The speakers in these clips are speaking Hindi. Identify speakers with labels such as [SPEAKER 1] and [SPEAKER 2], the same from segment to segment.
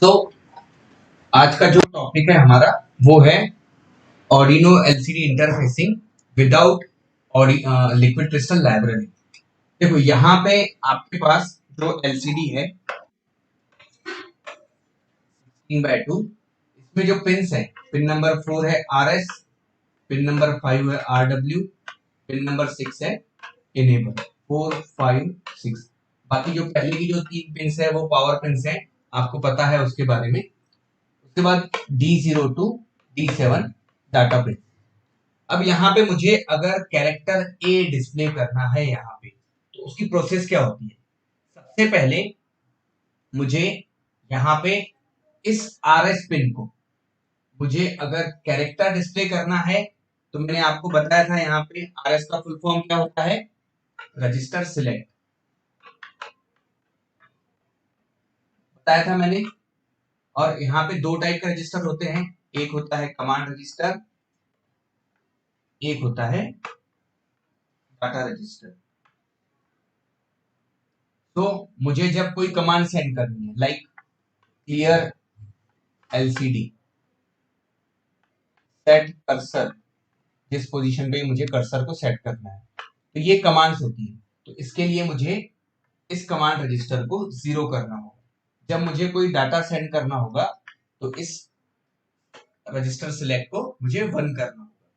[SPEAKER 1] तो आज का जो टॉपिक है हमारा वो है Arduino LCD interfacing without liquid crystal library. देखो यहाँ पे आपके पास जो एलसीडी है 16:2, इसमें जो पिन्स है, पिन नंबर 4 है RS, पिन नंबर 5 है RW, पिन नंबर 6 है इनेबल। 4 5 6, बाकी जो पहले की जो 3 पिन्स है वो पावर पिन्स है, आपको पता है उसके बारे में। उसके बाद D0 to D7 data pin. अब यहाँ पे मुझे अगर कैरेक्टर ए डिस्प्ले करना है यहाँ पे, तो उसकी प्रोसेस क्या होती है? सबसे पहले मुझे यहाँ पे इस RS पिन को मुझे अगर कैरेक्टर डिस्प्ले करना है, तो मैंने आपको बताया था यहाँ पे RS का फुल फॉर्म क्या होता है, रजिस्टर सिलेक्ट, बताया था मैंने। और यहाँ पे दो टाइप के रजिस्टर होते हैं, एक होता है कमांड रजिस्टर, एक होता है डाटा रजिस्टर। तो मुझे जब कोई कमांड सेंड करनी है, like clear LCD, set cursor, जिस पोजीशन पे मुझे कर्सर को सेट करना है, तो ये कमांड्स होती है। तो इसके लिए मुझे इस कमांड रजिस्टर को 0 करना होगा। जब मुझे कोई डाटा सेंड करना होगा, तो इस रजिस्टर सिलेक्ट को मुझे 1 करना होगा।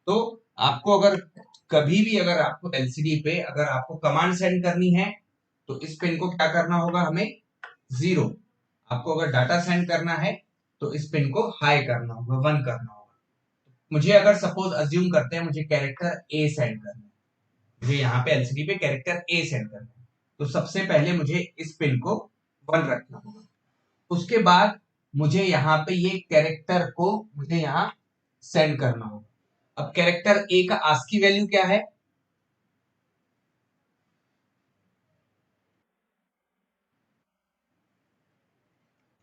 [SPEAKER 1] तो आपको अगर कभी भी अगर आपको एलसीडी पे अगर आपको कमांड सेंड करनी है, तो इस पिन को क्या करना होगा, हमें 0। आपको अगर डाटा सेंड करना है, तो इस पिन को हाई करना होगा, 1 करना होगा। मुझे अगर सपोज अज्यूम करते हैं मुझे कैरेक्टर ए सेंड करना है, मुझे यहाँ पे एलसीडी पे कैरेक्टर ए सेंड करना है, तो सबसे पहले मुझे इस पिन को 1 रखना होगा। उसके बाद मुझे यहाँ पे ये कैरेक्टर को मुझे यहाँ सेंड करना होगा। अब कैरेक्टर ए का आस्की वैल्यू क्या है?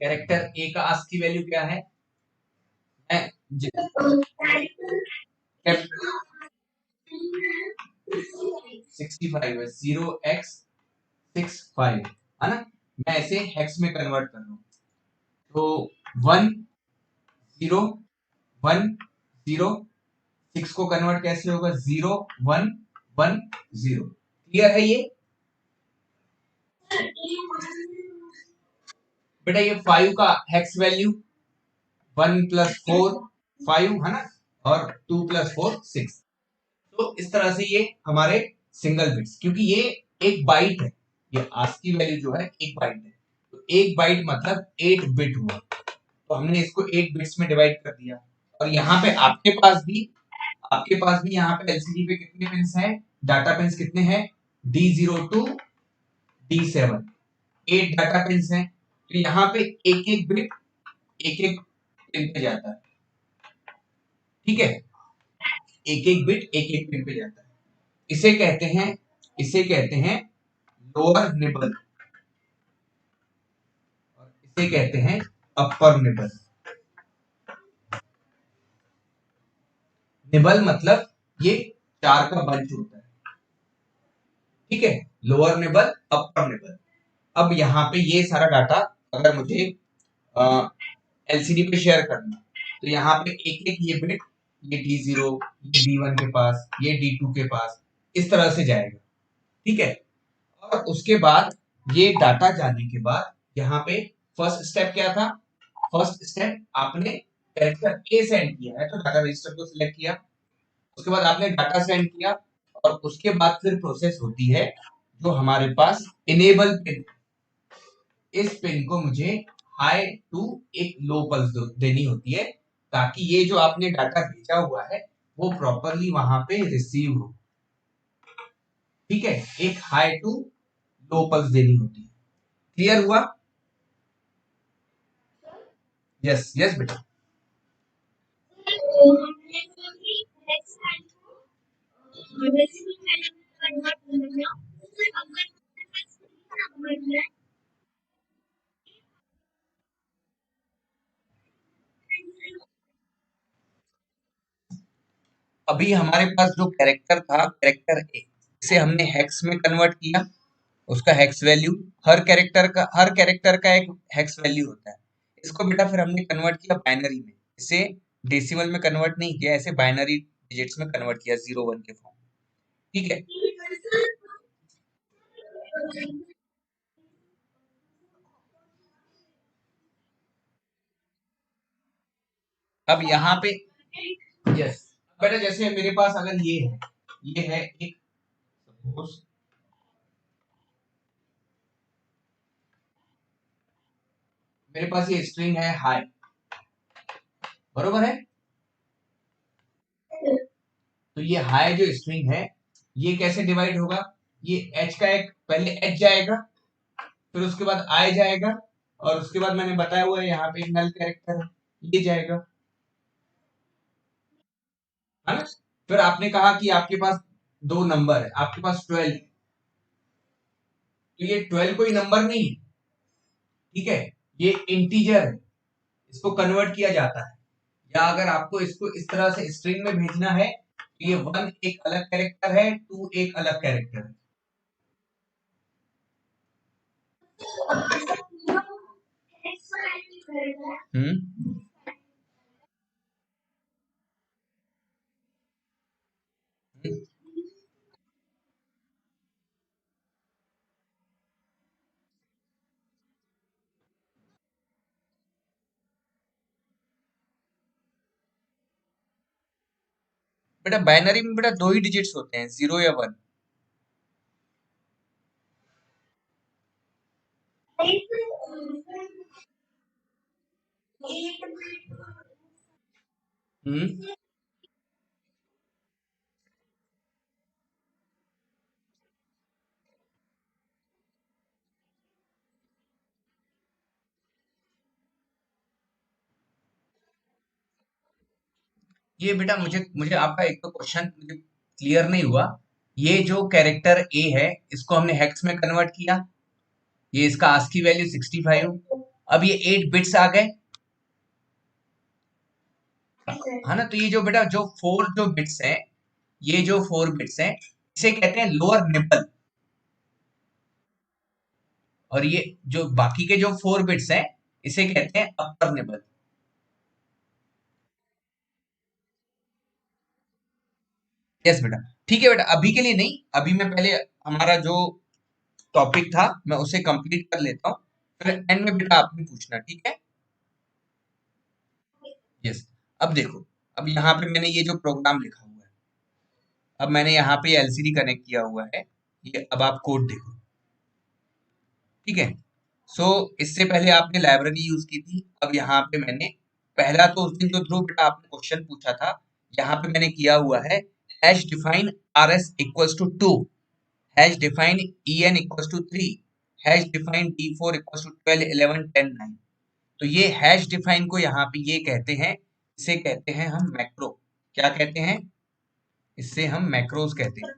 [SPEAKER 1] कैरेक्टर ए का आस्की वैल्यू क्या है? 65 है, 0x65 है ना। मैं इसे हेक्स में कन्वर्ट कर रहा हूँ, तो 1 0 1 0, 6 को कन्वर्ट कैसे होगा, 0 1 1 0। क्लियर है ये बेटा? ये 5 का हेक्स वैल्यू 1 + 4 5 है ना, और 2 + 4 6। तो इस तरह से ये हमारे सिंगल बिट्स, क्योंकि ये एक बाइट है, ये आस्की वैल्यू जो है एक बाइट है, तो एक बाइट मतलब 8 बिट हुआ, तो हमने इसको 8 बिट्स में डिवाइड कर दिया। और यहाँ पे आपके पास भी यहाँ पे एलसीडी पे कितने पिंस हैं, डाटा पिंस कितने हैं, D0 to D7, 8 data pins हैं। तो यहाँ पे एक एक बिट एक एक पिन पे जाता है, ठीक है, एक एक बिट एक एक पिन पे जाता है। इसे कहते हैं लोअर निबल, और इसे कहते हैं अपर निबल। निबल मतलब ये 4 का बंच होता है, ठीक है, लोअर निबल अपर निबल। अब यहाँ पे ये सारा डाटा अगर मुझे एलसीडी पे शेयर करना, तो यहाँ पे एक एक ये बिट, ये D0, ये D1 के पास, ये D2 के पास, इस तरह से जाएगा, ठीक है। और उसके बाद ये डाटा जाने के बाद यहाँ पे फर्स्ट स्टेप क्या था, फर्स्ट स्टेप आपने कैरेक्टर ए सेंड किया है, तो डाटा रजिस्टर को सिलेक्ट किया, उसके बाद आपने डाटा सेंड किया, और उसके बाद फिर प्रोसेस होती है जो हमारे पास इनेबल पिन, इस पिन को मुझे हाई टू एक लो पल्स देनी होती है, ताकि ये जो आपने डाटा भेजा हुआ है वो प्रॉपरली वहां पे रिसीव हो, ठीक है, एक हाई टू लो पल्स देनी होती है। क्लियर हुआ? यस यस बेटा। अभी हमारे पास जो कैरेक्टर था, कैरेक्टर ए, इसे हमने हेक्स में कन्वर्ट किया, उसका हेक्स वैल्यू, हर कैरेक्टर का एक हेक्स वैल्यू होता है। इसको बेटा फिर हमने कन्वर्ट किया बाइनरी में, इसे डेसिमल में कन्वर्ट नहीं किया, ऐसे बाइनरी डिजिट्स में कन्वर्ट किया 0 1 के फॉर्म। ठीक है। अब यहाँ पे यस बेटा, जैसे मेरे पास अगर ये है एक, सपोज मेरे पास ये स्ट्रिंग है हाई, बरोबर है। तो ये हाई जो स्ट्रिंग है, ये कैसे डिवाइड होगा, ये एच का एक पहले एच जाएगा, फिर उसके बाद आई जाएगा, और उसके बाद मैंने बताया हुआ है यहाँ पे एक नल कैरेक्टर है, ये जाएगा, है ना। फिर आपने कहा कि आपके पास दो नंबर है, आपके पास 12 है, तो ये 12 कोई नंबर नहीं है, ठीक है, ये इंटीजर है, इसको कन्वर्ट किया जाता है। या अगर आपको इसको इस तरह से स्ट्रिंग में भेजना है, तो ये 1 एक अलग कैरेक्टर है, 2 एक अलग कैरेक्टर है। हम्म। बेटा बाइनरी में बेटा दो ही डिजिट्स होते हैं, 0 या 1। हम्म। ये बेटा मुझे मुझे आपका एक तो क्वेश्चन मुझे क्लियर नहीं हुआ। ये जो कैरेक्टर ए है, इसको हमने हेक्स में कन्वर्ट किया, ये इसका आस्की वैल्यू 65, अब ये 8 बिट्स आ गए, है ना। तो ये जो बेटा जो 4 जो बिट्स हैं, ये जो 4 बिट्स हैं, इसे कहते हैं लोअर निबल, और ये जो बाकी के जो 4 बिट्स हैं, इसे कहते हैं अपर निबल। यस बेटा। ठीक है बेटा, अभी के लिए नहीं, अभी मैं पहले हमारा जो टॉपिक था मैं उसे कंप्लीट कर लेता हूँ, फिर एंड में बेटा आपने पूछना, ठीक है। यस। अब देखो, अब यहाँ पे मैंने ये जो प्रोग्राम लिखा हुआ है, अब मैंने यहाँ पे एलसीडी कनेक्ट किया हुआ है, ये अब आप कोड देखो, ठीक है। सो इससे पहले आपने लाइब्रेरी यूज की थी, अब यहाँ पे मैंने पहला तो उस दिन जो ध्रुव बेटा आपने क्वेश्चन पूछा था, यहाँ पे मैंने किया हुआ है hash define R S equals to 2, hash define E N equals to 3, hash define D 4 equals to 12 11 10 9। तो ये हैश डिफाइन को यहाँ पे ये कहते हैं, इसे कहते हैं हम मैक्रो। क्या कहते हैं, इससे हम मैक्रोज कहते हैं,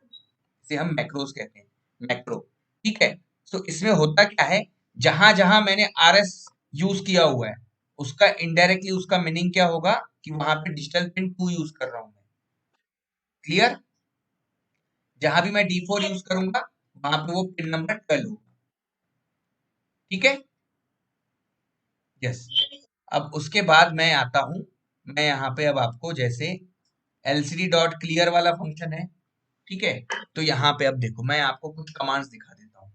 [SPEAKER 1] इसे हम मैक्रोज कहते हैं, मैक्रो। ठीक है। तो इसमें होता क्या है, जहां जहां मैंने आर एस यूज किया हुआ है, उसका इनडायरेक्टली उसका मीनिंग क्या होगा कि वहां पे डिजिटल पिन 2 यूज कर रहा हूं मैं। क्लियर। जहां भी मैं D4 यूज करूंगा, वहां पे वो पिन नंबर 12 होगा। ठीक है। यस। अब उसके बाद मैं आता हूं, मैं यहाँ पे अब आपको जैसे एलसीडी डॉट क्लियर वाला फंक्शन है, ठीक है। तो यहाँ पे अब देखो, मैं आपको कुछ कमांड्स दिखा देता हूँ,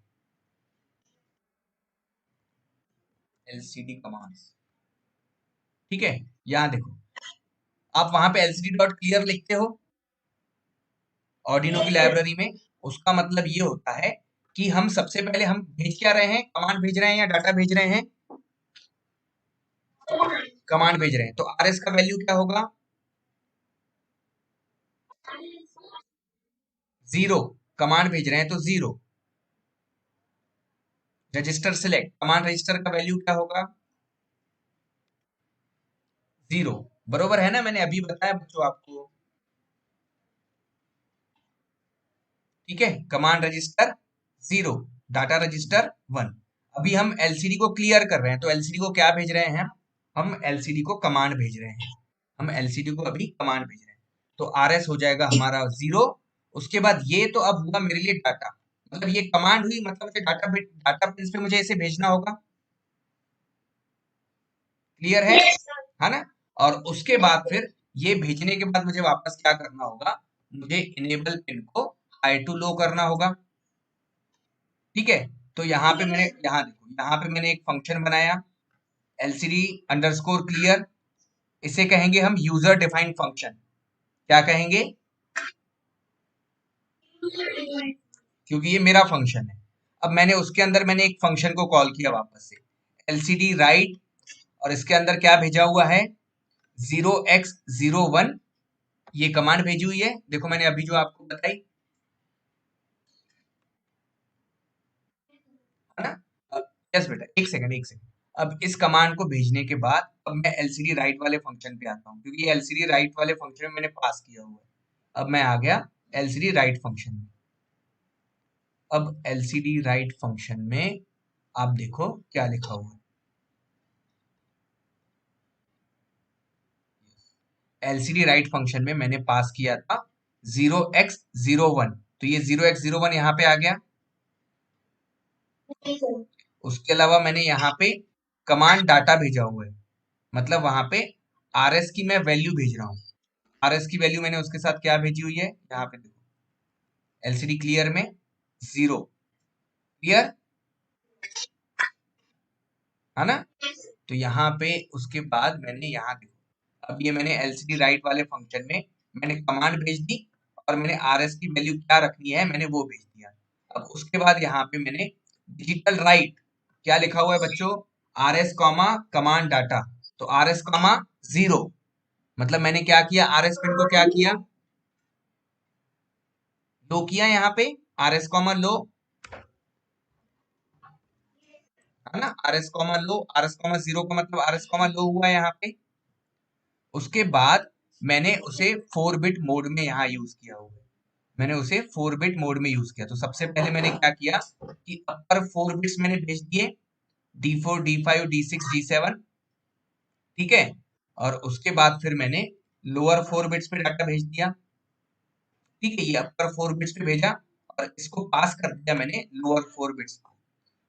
[SPEAKER 1] एलसीडी कमांड्स, ठीक है। यहाँ देखो, आप वहां पे एलसीडी डॉट क्लियर लिखते हो ऑर्डिनो की लाइब्रेरी में, उसका मतलब ये होता है कि हम सबसे पहले हम भेज क्या रहे हैं, कमांड भेज रहे हैं या डाटा भेज रहे हैं, कमांड भेज रहे हैं। तो आरएस का वैल्यू क्या होगा, 0, कमांड भेज रहे हैं तो 0। रजिस्टर सिलेक्ट, कमांड रजिस्टर का वैल्यू क्या होगा, 0 बरोबर है ना, मैंने अभी बताया बच्चों आपको। ठीक है, कमांड रजिस्टर 0, डाटा रजिस्टर 1। अभी हम एलसीडी को क्लियर कर रहे हैं, तो एलसीडी को क्या भेज रहे हैं हम एलसीडी को कमांड भेज रहे हैं। हम एलसीडी को अभी कमांड भेज रहे हैं, तो आरएस हो जाएगा हमारा 0। उसके बाद ये तो अब हुआ मेरे लिए डाटा, मतलब ये कमांड हुई, मतलब मुझे डाटा पिन पे मुझे इसे भेजना होगा। क्लियर है ना। और उसके बाद फिर ये भेजने के बाद मुझे वापस क्या करना होगा, मुझे इनेबल पिन को हाई टू लो करना होगा। ठीक है, तो यहाँ पे मैंने, यहाँ देखो, यहाँ पे मैंने एक फंक्शन बनाया एलसीडी अंडरस्कोर क्लियर। इसे कहेंगे हम यूजर डिफाइंड फंक्शन। क्या कहेंगे, क्योंकि ये मेरा फंक्शन है। अब मैंने उसके अंदर मैंने एक फंक्शन को कॉल किया वापस से, एलसीडी राइट, और इसके अंदर क्या भेजा हुआ है, 0x01, ये कमांड भेजी हुई है। देखो मैंने अभी जो आपको बताई, है ना। अब यस बेटा, एक सेकंड एक सेकंड। अब इस कमांड को भेजने के बाद अब मैं एलसीडी राइट वाले फंक्शन पे आता हूँ, क्योंकि ये एलसीडी राइट वाले फंक्शन में मैंने पास किया हुआ है। अब मैं आ गया एलसीडी राइट फंक्शन में। अब एलसीडी राइट फंक्शन में आप देखो क्या लिखा हुआ है। एलसीडी राइट फंक्शन में मैंने पास किया था 0x01, तो ये 0x01 यहाँ पे आ गया। उसके अलावा मैंने यहाँ पे कमांड डाटा भेजा हुआ है, मतलब वहां पे आरएस की मैं वैल्यू भेज रहा हूँ। आरएस की वैल्यू मैंने उसके साथ क्या भेजी हुई है, यहाँ पे देखो एलसीडी क्लियर में 0। क्लियर है ना। तो यहाँ पे उसके बाद मैंने यहाँ देखो, अब ये मैंने एलसीडी राइट वाले फंक्शन में मैंने कमांड भेज दी, और मैंने आरएस की वैल्यू क्या रखनी है मैंने वो भेज दिया। अब उसके बाद यहाँ पे मैंने डिजिटल राइट क्या लिखा हुआ है बच्चों, आरएस कॉमा कमांड डाटा, तो आरएस कॉमा 0, मतलब मैंने क्या किया, आरएस पिन को क्या किया, लो किया यहाँ पे, आरएस कॉमा लो, है ना। आरएस कॉमा लो, आरएस कॉमा 0 का मतलब आरएस कॉमा लो हुआ है यहाँ पे। उसके बाद मैंने उसे 4 बिट मोड में यहाँ यूज किया हुआ है, मैंने उसे 4 बिट मोड में यूज किया। तो सबसे पहले मैंने क्या किया कि अपर 4 बिट्स मैंने भेज दिए, D4 D5 D6 D7। ठीक है, और उसके बाद फिर मैंने लोअर 4 बिट्स पे डाटा भेज दिया। ठीक है, ये अपर 4 बिट्स पे भेजा और इसको पास कर दिया मैंने लोअर 4 बिट्स को।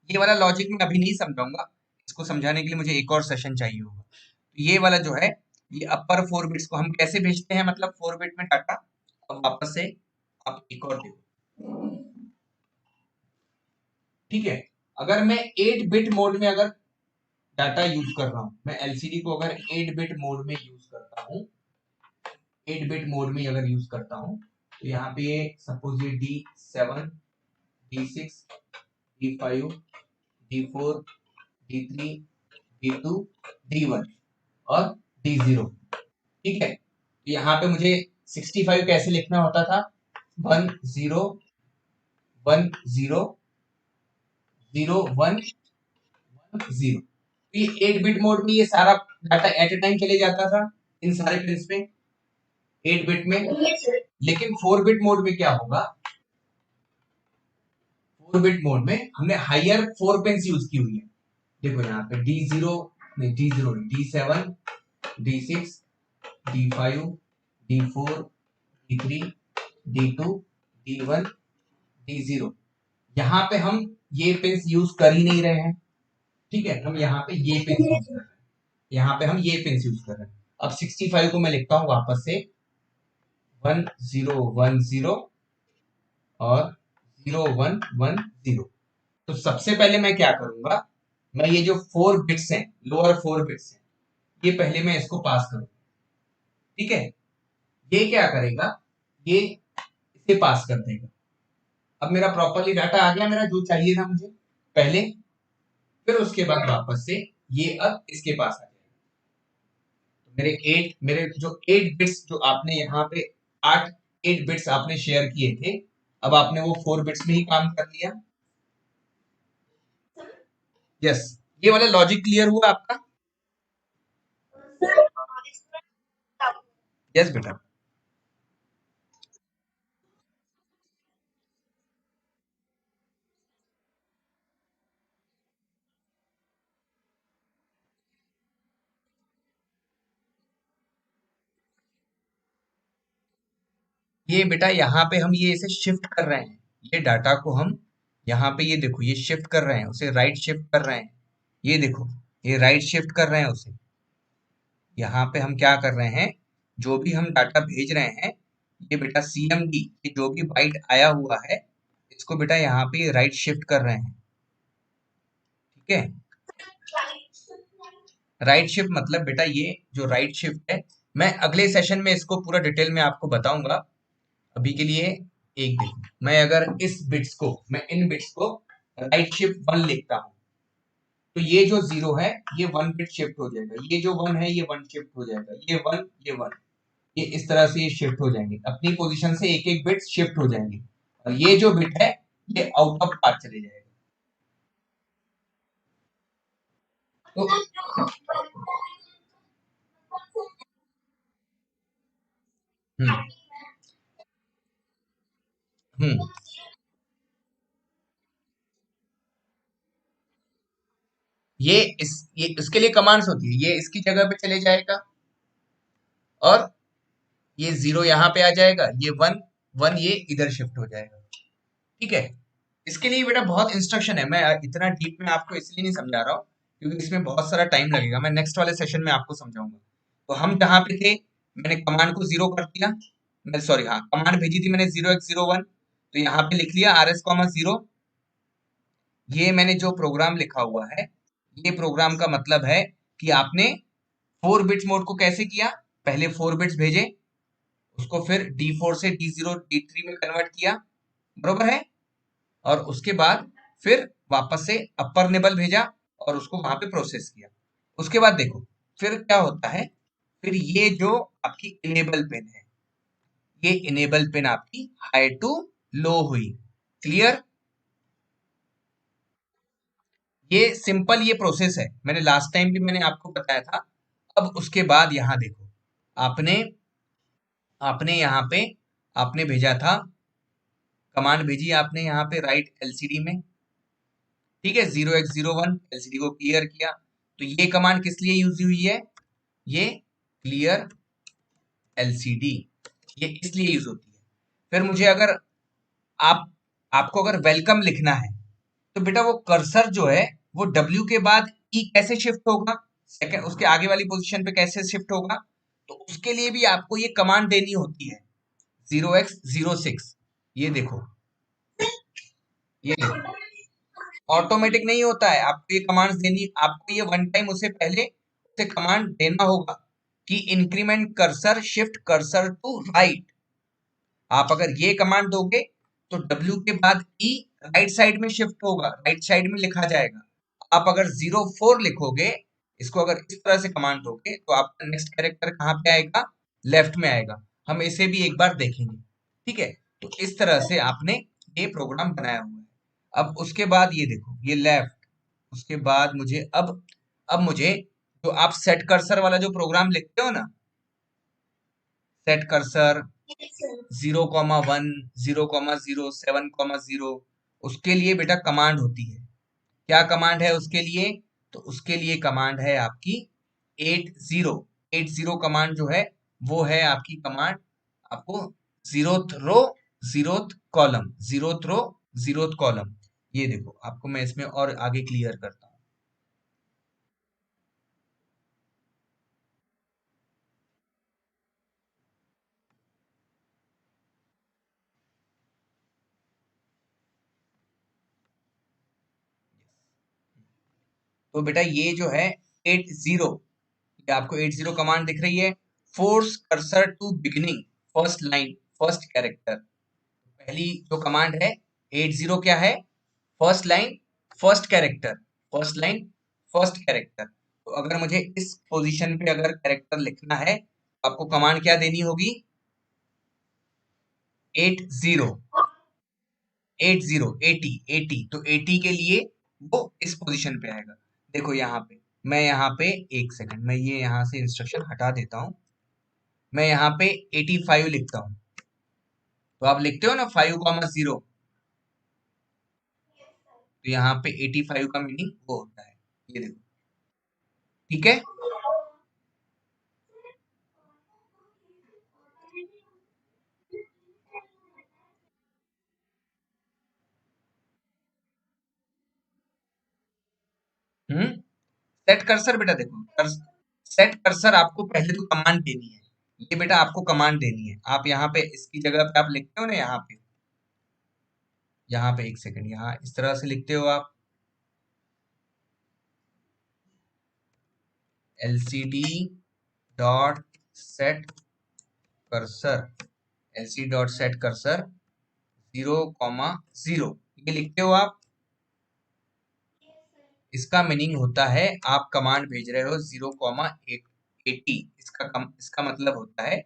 [SPEAKER 1] ये वाला लॉजिक मैं अभी नहीं समझाऊंगा, इसको समझाने के लिए मुझे एक और सेशन चाहिए होगा। तो ये वाला जो है, ये अपर 4 बिट्स को हम कैसे भेजते हैं, मतलब 4 बिट में डाटा। अब वापस से आप एक और देखो। ठीक है, अगर मैं 8 बिट मोड में अगर डाटा यूज कर रहा हूं, मैं एलसीडी को अगर 8 बिट मोड में यूज करता हूं, 8 बिट मोड में अगर यूज करता हूं, तो यहाँ पे सपोज ये D7 D6 D5 D4 D3 D2 D1 और D0। ठीक है, यहाँ पे मुझे 65 कैसे लिखना होता था, 1 0 1 0 0 1 1 0। ये 8 बिट मोड में ये सारा डाटा एट ए टाइम चले जाता था इन सारे पिन्स में, 8 बिट में। लेकिन 4 बिट मोड में क्या होगा, 4 बिट मोड में हमने हायर 4 पिन्स यूज की हुई है। देखो यहाँ पे D0 नहीं, D0 D7 D6 D5 D4 D3 D2 D1 D0, यहाँ पे हम ये पिन्स यूज कर ही नहीं रहे हैं। ठीक है, हम यहाँ पे ये पिन्स यूज कर रहे हैं, यहाँ पे हम ये पिन्स यूज कर रहे हैं। अब 65 को मैं लिखता हूँ वापस से 1 0 1 0 और 0 1 1 0। तो सबसे पहले मैं क्या करूंगा, मैं ये जो 4 बिट्स हैं, लोअर 4 बिट्स हैं, ये पहले मैं इसको पास करूंगा। ठीक है, ये क्या करेगा, ये इसे पास कर देगा। अब मेरा प्रॉपरली डाटा आ गया, मेरा जो चाहिए था मुझे पहले। फिर उसके बाद वापस से ये अब इसके पास आ जाएगा। तो मेरे जो 8 बिट्स जो आपने यहाँ पे 8 बिट्स आपने शेयर किए थे, अब आपने वो 4 बिट्स में ही काम कर लिया। यस, ये वाला लॉजिक क्लियर हुआ आपका। यस बेटा। ये बेटा यहाँ पे हम ये इसे शिफ्ट कर रहे हैं, ये डाटा को हम यहाँ पे ये देखो ये शिफ्ट कर रहे हैं, उसे राइट शिफ्ट कर रहे हैं। ये देखो ये राइट शिफ्ट कर रहे हैं उसे। यहाँ पे हम क्या कर रहे हैं, जो भी हम डाटा भेज रहे हैं, ये बेटा CMD, ये जो भी बाइट आया हुआ है, इसको बेटा यहाँ पे राइट शिफ्ट कर रहे हैं। ठीक है, राइट शिफ्ट मतलब बेटा ये जो राइट शिफ्ट है, मैं अगले सेशन में इसको पूरा डिटेल में आपको बताऊंगा। अभी के लिए एक देखो, मैं अगर इस बिट्स को, मैं इन बिट्स को राइट शिफ्ट 1 लिखता हूँ, तो ये जो 0 है ये 1 बिट शिफ्ट हो जाएगा, ये जो 1 है ये 1 शिफ्ट हो जाएगा, ये 1 ये 1, ये इस तरह से ये शिफ्ट हो जाएंगे, अपनी पोजीशन से एक एक बिट शिफ्ट हो जाएंगे, और ये जो बिट है ये आउट ऑफ पाथ चले जाएगा। तो हम्म हम्म ये इसके लिए कमांड्स होती है, ये इसकी जगह पे चले जाएगा, और ये 0 यहाँ पे आ जाएगा, ये 1 1 ये इधर शिफ्ट हो जाएगा। ठीक है, इसके लिए बेटा बहुत इंस्ट्रक्शन है, मैं इतना डीप में आपको इसलिए नहीं समझा रहा हूँ क्योंकि इसमें बहुत सारा टाइम लगेगा, मैं नेक्स्ट वाले सेशन में आपको समझाऊंगा। तो हम जहाँ पे थे, मैंने कमांड को 0 कर दिया, मैं सॉरी हाँ कमांड भेजी थी मैंने 0x01, तो यहाँ पे लिख लिया RS,0। ये मैंने जो प्रोग्राम लिखा हुआ है, ये प्रोग्राम का मतलब है कि आपने 4 बिट्स मोड को कैसे किया, पहले 4 बिट्स भेजे, उसको फिर D4 से D0 D3 में कन्वर्ट किया, बरोबर है, और उसके बाद फिर वापस से अपर निबल भेजा और उसको वहां पे प्रोसेस किया। उसके बाद देखो फिर क्या होता है, फिर ये जो आपकी इनेबल पिन है, ये इनेबल पिन आपकी हाई टू लो हुई, क्लियर। ये सिंपल ये प्रोसेस है, मैंने लास्ट टाइम भी मैंने आपको बताया था। अब उसके बाद यहाँ देखो, आपने आपने यहाँ पे आपने भेजा था, कमांड भेजी आपने यहाँ पे राइट एलसीडी में, ठीक है, 0x01 एलसीडी को क्लियर किया। तो ये कमांड किस लिए यूज हुई है, ये क्लियर एलसीडी, ये इसलिए यूज होती है। फिर मुझे अगर आप आपको अगर वेलकम लिखना है, तो बेटा वो कर्सर जो है वो W के बाद E कैसे शिफ्ट होगा, सेकंड उसके आगे वाली पोजीशन पे कैसे शिफ्ट होगा, तो उसके लिए भी आपको ये कमांड देनी होती है 0x06। ये देखो, ये देखो ऑटोमेटिक नहीं होता है, आपको ये कमांड्स देनी, आपको ये वन टाइम उसे पहले उसे कमांड देना होगा कि increment cursor shift cursor to right. आप अगर ये कमांड दोगे तो W के बाद E राइट साइड में शिफ्ट होगा, राइट साइड में लिखा जाएगा। आप अगर 04 लिखोगे, इसको अगर इस तरह से कमांड दोगे, तो आपका नेक्स्ट कैरेक्टर कहाँ पे आएगा, लेफ्ट में आएगा। हम इसे भी एक बार देखेंगे, ठीक है। तो इस तरह से आपने ये प्रोग्राम बनाया हुआ है। अब उसके बाद ये देखो ये लेफ्ट, उसके बाद मुझे अब मुझे जो आप सेट कर्सर वाला जो प्रोग्राम लिखते हो ना, सेट कर्सर 0,1 0,07,0, उसके लिए बेटा कमांड होती है। क्या कमांड है उसके लिए, तो उसके लिए कमांड है आपकी 80। 80 कमांड जो है वो है आपकी कमांड, आपको जीरोथ रो जीरोथ कॉलम, जीरोथ रो जीरोथ कॉलम। ये देखो आपको मैं इसमें और आगे क्लियर करता हूँ। तो बेटा ये जो है 80, ये आपको 80 कमांड दिख रही है, force cursor to beginning first line first character. पहली जो कमांड है 80 क्या है, first line first character, first line first character. तो अगर मुझे इस पोजीशन पे अगर कैरेक्टर लिखना है, तो आपको कमांड क्या देनी होगी, 80 80 80 80, तो 80 के लिए वो इस पोजीशन पे आएगा। देखो यहाँ पे, मैं यहाँ पे एक सेकंड मैं ये यहाँ से इंस्ट्रक्शन हटा देता हूँ, मैं यहाँ पे 85 लिखता हूँ, तो आप लिखते हो ना 5,0, तो यहाँ पे 85 का मीनिंग वो होता है, ये देखो। ठीक है। हम्म। सेट कर्सर बेटा देखो, सेट कर्सर आपको पहले तो कमांड देनी है, ये बेटा आपको कमांड देनी है। आप यहाँ पे इसकी जगह पे आप लिखते हो ना, यहाँ पे एक सेकंड, यहाँ इस तरह से लिखते हो आप, LCD dot set cursor, LCD dot set cursor 0,0 ये लिखते हो आप। इसका मीनिंग होता है आप कमांड भेज रहे हो 0,80, इसका मतलब होता है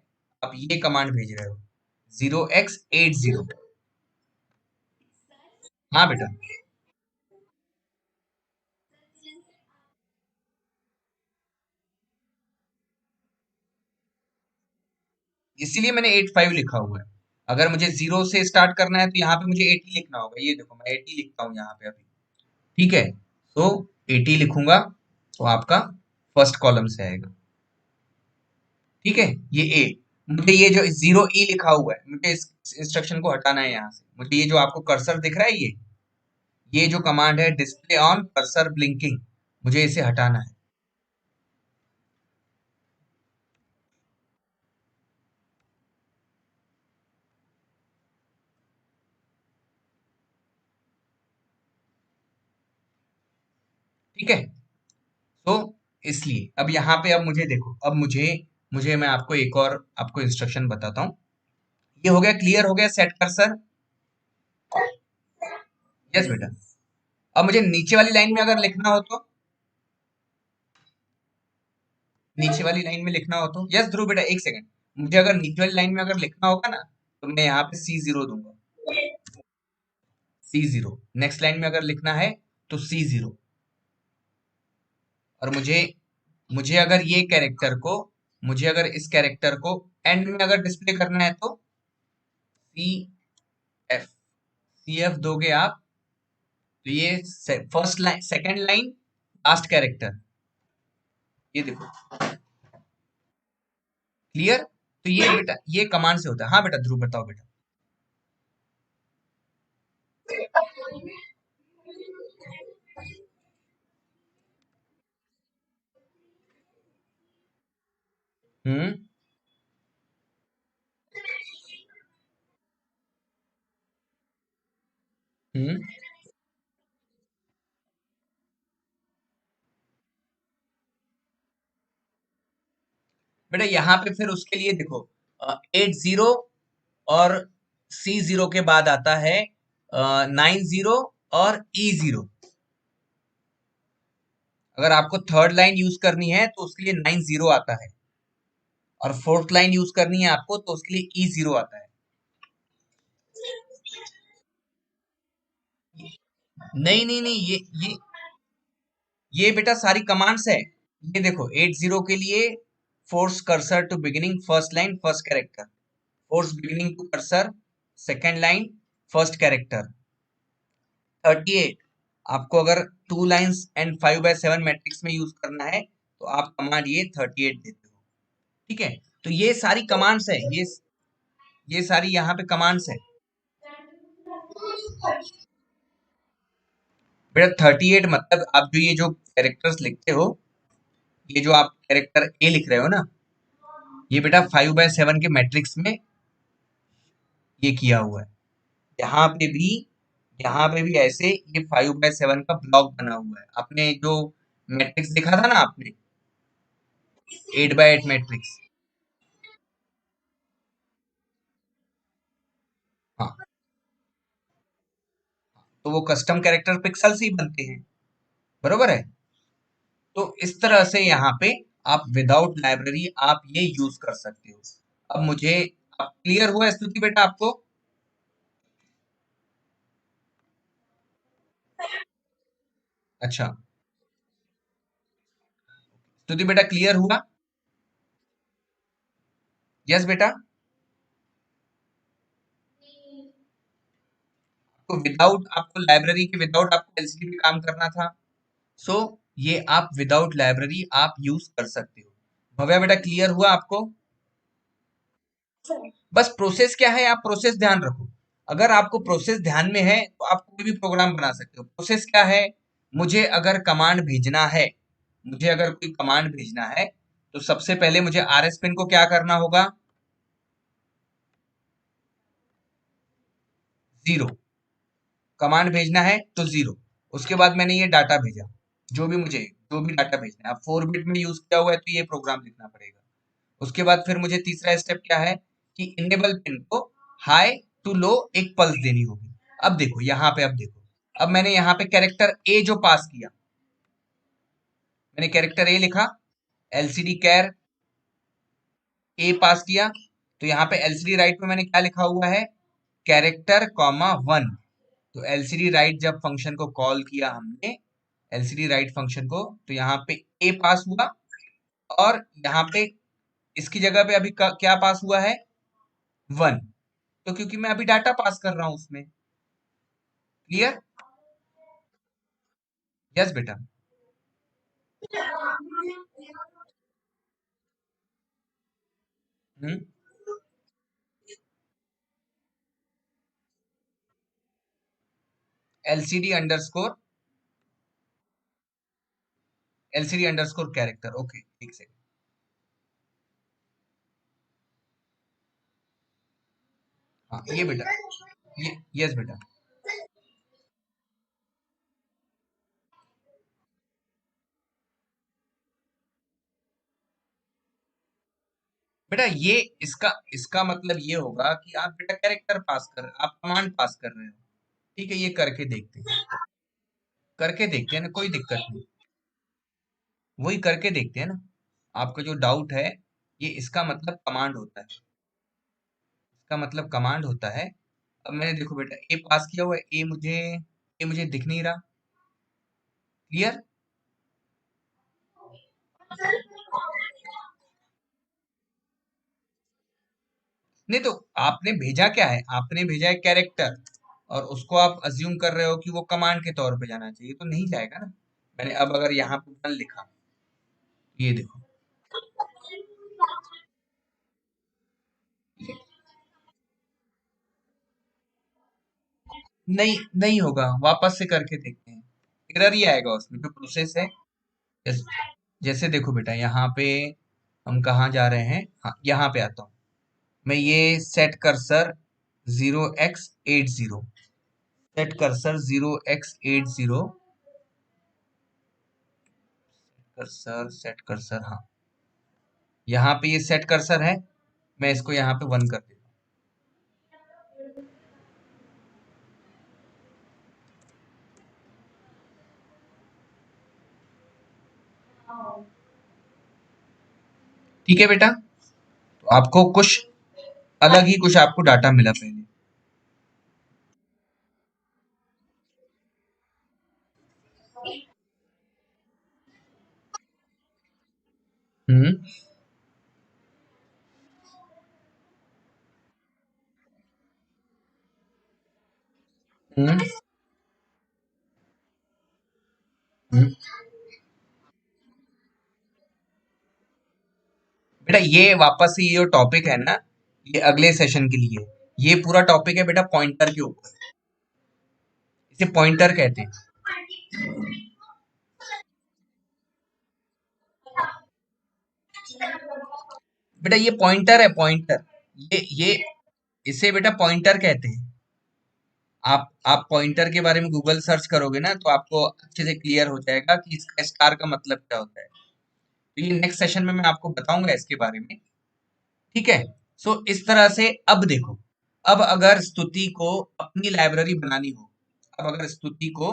[SPEAKER 1] आप ये कमांड भेज रहे हो 0x80। हाँ बेटा, इसीलिए मैंने 85 लिखा हुआ है। अगर मुझे 0 से स्टार्ट करना है तो यहाँ पे मुझे 80 लिखना होगा, ये देखो मैं 80 लिखता हूँ यहाँ पे अभी। ठीक है, तो 80 लिखूंगा तो आपका फर्स्ट कॉलम से आएगा। ठीक है, ये ए। मुझे ये जो 0E लिखा हुआ है, मुझे इस इंस्ट्रक्शन को हटाना है यहाँ से। मुझे ये जो आपको कर्सर दिख रहा है, ये जो कमांड है डिस्प्ले ऑन कर्सर ब्लिंकिंग, मुझे इसे हटाना है। ठीक है, तो इसलिए अब यहाँ पे, अब मुझे देखो, अब मुझे मुझे मैं आपको एक और आपको इंस्ट्रक्शन बताता हूँ। ये हो गया, क्लियर हो गया सेट कर्सर। यस बेटा। अब मुझे नीचे वाली लाइन में अगर लिखना हो तो, नीचे वाली लाइन में लिखना हो तो, यस ध्रुव बेटा एक सेकंड, मुझे अगर नीचे वाली लाइन में अगर लिखना होगा ना, तो मैं यहाँ पे C0 दूंगा, C0। नेक्स्ट लाइन में अगर लिखना है तो C0। और मुझे मुझे अगर ये कैरेक्टर को, मुझे अगर इस कैरेक्टर को एंड में अगर डिस्प्ले करना है तो CF, CF दोगे आप, तो ये first line, second line, last character, ये देखो, क्लियर। तो ये बेटा ये कमांड से होता है। हाँ बेटा ध्रुव बताओ बेटा। हम्म। हम्म। बेटा यहाँ पे फिर उसके लिए देखो, 80 और C0 के बाद आता है 90 और E0। अगर आपको थर्ड लाइन यूज करनी है तो उसके लिए 90 आता है, और फोर्थ लाइन यूज करनी है आपको तो उसके लिए E0 आता है। नहीं नहीं नहीं, ये बेटा सारी कमांड्स है। ये देखो 80 के लिए, force cursor to beginning first line first character, force beginning to cursor second line first character. 38, आपको अगर 2 लाइन्स एंड 5/7 मैट्रिक्स में यूज करना है तो आप कमांड ये 38 देते हो। ठीक है, तो ये सारी कमांड्स है, ये सारी यहाँ पे कमांड्स है। बेटा 38 मतलब आप जो ये जो कैरेक्टर्स लिखते हो, ये जो आप कैरेक्टर ए लिख रहे हो ना, ये बेटा 5/7 के मैट्रिक्स में ये किया हुआ है। यहाँ पे भी, यहाँ पे भी ऐसे ये 5/7 का ब्लॉक बना हुआ है। आपने जो मैट्रिक्स देखा था ना आपने, 8/8 मैट्रिक्स। हाँ, तो वो कस्टम कैरेक्टर पिक्सल से ही बनते हैं, बरोबर है। तो इस तरह से यहाँ पे आप विदाउट लाइब्रेरी आप ये यूज कर सकते हो। अब मुझे, अब क्लियर हुआ स्तुति बेटा आपको? अच्छा, स्तुति बेटा क्लियर हुआ? यस बेटा, तो विदाउट आपको लाइब्रेरी के विदाउट आपको एलसीडी पे काम करना था। सो ये आप विदाउट लाइब्रेरी आप यूज कर सकते हो। भव्या बेटा क्लियर हुआ आपको? बस प्रोसेस क्या है, आप प्रोसेस ध्यान रखो। अगर आपको प्रोसेस ध्यान में है तो आप कोई भी प्रोग्राम बना सकते हो। प्रोसेस क्या है, मुझे अगर कमांड भेजना है, मुझे अगर कोई कमांड भेजना है तो सबसे पहले मुझे आरएस पिन को क्या करना होगा, 0। कमांड भेजना है तो 0। उसके बाद मैंने ये डाटा भेजा, जो भी डाटा भेजना है, अब 4 बिट में यूज किया हुआ है तो ये प्रोग्राम लिखना पड़ेगा। उसके बाद फिर मुझे तीसरा स्टेप क्या है कि इनेबल पिन को हाई टू लो एक पल्स देनी होगी। अब देखो यहाँ पे, अब देखो, अब मैंने यहाँ पे कैरेक्टर ए जो पास किया, मैंने कैरेक्टर ए लिखा, एलसीडी कैर ए पास किया, तो यहाँ पे एलसीडी राइट में मैंने क्या लिखा हुआ है, कैरेक्टर कॉमा 1। तो एलसीडी राइट जब फंक्शन को कॉल किया हमने, एलसीडी राइट फंक्शन को, तो यहाँ पे ए पास हुआ, और यहाँ पे इसकी जगह पे अभी क्या पास हुआ है, 1। तो क्योंकि मैं अभी डाटा पास कर रहा हूं उसमें। क्लियर? यस बेटा। Hmm. LCD underscore, LCD underscore character, okay ठीक से। हाँ ये बेटा, ये यस बेटा। बेटा ये इसका इसका मतलब ये होगा कि आप बेटा कैरेक्टर पास कर, आप कमांड पास कर रहे हो। ठीक है, ये करके देखते हैं, करके देखते हैं ना, कोई दिक्कत नहीं। वही करके देखते हैं ना। आपका जो डाउट है, ये इसका मतलब कमांड होता है, इसका मतलब कमांड होता है। अब मैंने देखो बेटा ए पास किया हुआ है, ए मुझे दिख नहीं रहा। क्लियर? नहीं तो आपने भेजा क्या है, आपने भेजा है कैरेक्टर, और उसको आप अज्यूम कर रहे हो कि वो कमांड के तौर पे जाना चाहिए, तो नहीं जाएगा ना। मैंने अब अगर यहाँ पे वन लिखा, ये देखो, नहीं नहीं होगा, वापस से करके देखते हैं, एरर ही आएगा उसमें जो प्रोसेस है। जैसे, जैसे देखो बेटा यहाँ पे हम कहाँ जा रहे हैं, हाँ यहाँ पे आता हूँ मैं, ये set cursor 0x80, set cursor 0x80, cursor set cursor, हाँ यहाँ पे ये सेट कर्सर है, मैं इसको यहाँ पे 1 कर देता हूँ। ठीक है बेटा, तो आपको कुछ अलग ही कुछ आपको डाटा मिला पहले। हम्म। हम्म। हम्म। बेटा ये वापस से ये जो टॉपिक है ना, ये अगले सेशन के लिए, ये पूरा टॉपिक है बेटा पॉइंटर के ऊपर, इसे पॉइंटर कहते हैं। बेटा ये पॉइंटर है, पॉइंटर, ये इसे बेटा पॉइंटर कहते हैं। आप पॉइंटर के बारे में गूगल सर्च करोगे ना तो आपको अच्छे से क्लियर हो जाएगा कि इसका स्टार का मतलब क्या होता है। तो ये नेक्स्ट सेशन में मैं आपको बताऊंगा इसके बारे में। ठीक है, सो इस तरह से अब देखो, अब अगर स्तुति को अपनी लाइब्रेरी बनानी हो, अब अगर स्तुति को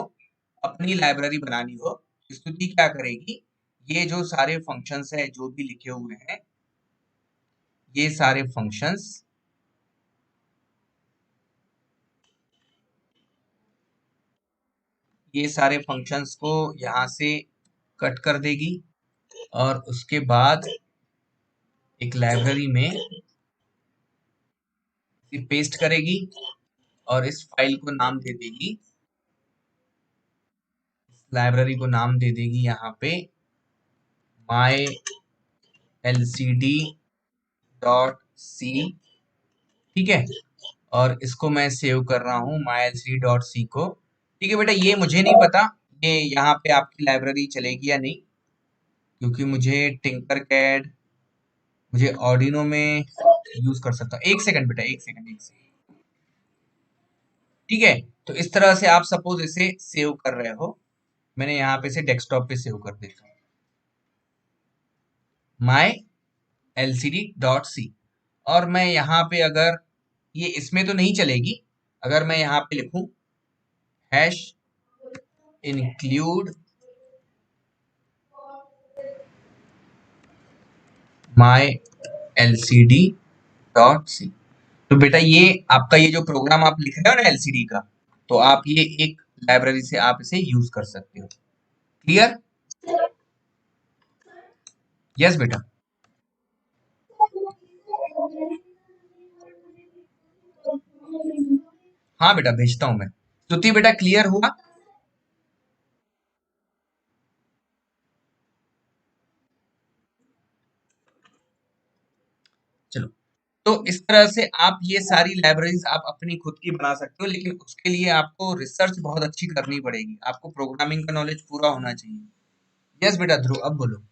[SPEAKER 1] अपनी लाइब्रेरी बनानी हो, स्तुति क्या करेगी, ये जो सारे फंक्शंस है जो भी लिखे हुए हैं, ये सारे फंक्शंस, ये सारे फंक्शंस को यहाँ से कट कर देगी, और उसके बाद एक लाइब्रेरी में पेस्ट करेगी और इस फाइल को नाम दे देगी, लाइब्रेरी को नाम दे देगी यहाँ पे mylcd.c, ठीक है। और इसको मैं सेव कर रहा हूँ mylcd.c को। ठीक है बेटा, ये मुझे नहीं पता ये यहाँ पे आपकी लाइब्रेरी चलेगी या नहीं, क्योंकि मुझे टिंकरकैड मुझे ऑर्डिनो में यूज कर सकता हूँ। एक सेकंड बेटा, एक सेकंड। ठीक है, तो इस तरह से आप सपोज इसे सेव कर रहे हो, मैंने यहाँ पे इसे डेस्कटॉप पे सेव कर देता हूँ mylcd.c। और मैं यहाँ पे अगर ये इसमें तो नहीं चलेगी, अगर मैं यहाँ पे लिखूं हैश इंक्लूड mylcd.c, तो बेटा ये आपका ये जो प्रोग्राम आप लिख रहे हो ना एलसीडी का, तो आप ये एक लाइब्रेरी से आप इसे यूज कर सकते हो। क्लियर? यस बेटा। हाँ बेटा, भेजता हूं मैं। श्रुति बेटा, क्लियर हुआ? चलो, तो इस तरह से आप ये सारी लाइब्रेरीज आप अपनी खुद की बना सकते हो, लेकिन उसके लिए आपको रिसर्च बहुत अच्छी करनी पड़ेगी, आपको प्रोग्रामिंग का नॉलेज पूरा होना चाहिए। यस बेटा ध्रुव, अब बोलो।